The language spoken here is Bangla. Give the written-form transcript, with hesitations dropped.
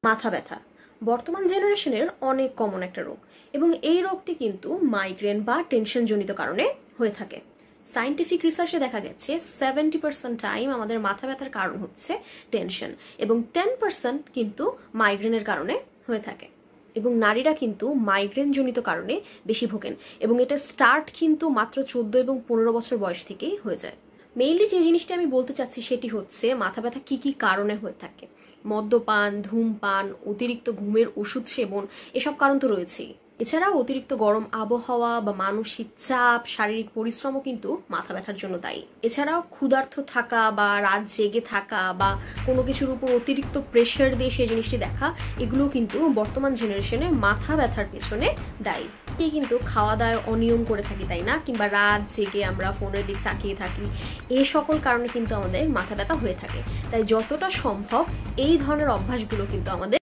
মাথা ব্যথা বর্তমান জেনারেশনের অনেক কমন একটা রোগ এবং এই রোগটি কিন্তু মাইগ্রেন বা টেনশন জনিত কারণে হয়ে থাকে। সায়েন্টিফিক রিসার্চে দেখা গেছে 70% টাইম আমাদের মাথা ব্যথার কারণ হচ্ছে টেনশন এবং 10% কিন্তু মাইগ্রেনের কারণে হয়ে থাকে। এবং নারীরা কিন্তু মাইগ্রেন জনিত কারণে বেশি ভোগেন এবং এটা স্টার্ট কিন্তু মাত্র 14 এবং 15 বছর বয়স থেকেই হয়ে যায়। মেইনলি যে জিনিসটা আমি বলতে চাচ্ছি সেটি হচ্ছে মাথা ব্যথা কি কি কারণে হয়ে থাকে। মদ্যপান, ধূমপান, অতিরিক্ত ঘুমের ওষুধ সেবন, এসব কারণ তো রয়েছেই। এছাড়াও অতিরিক্ত গরম আবহাওয়া বা মানসিক চাপ, শারীরিক পরিশ্রমও কিন্তু মাথা ব্যথার জন্য দায়ী। এছাড়াও ক্ষুধার্ত থাকা বা রাত জেগে থাকা বা কোনো কিছুর উপর অতিরিক্ত প্রেশার দিয়ে সেই জিনিসটি দেখা, এগুলো কিন্তু বর্তমান জেনারেশনে মাথা ব্যথার পেছনে দায়ী। কিন্তু খাওয়া দাওয়া অনিয়ম করে থাকি, তাই না? কিংবা রাত জেগে আমরা ফোনের দিক তাকিয়ে থাকি, এই সকল কারণে কিন্তু আমাদের মাথা ব্যথা হয়ে থাকে। তাই যতটা সম্ভব এই ধরনের অভ্যাসগুলো কিন্তু আমাদের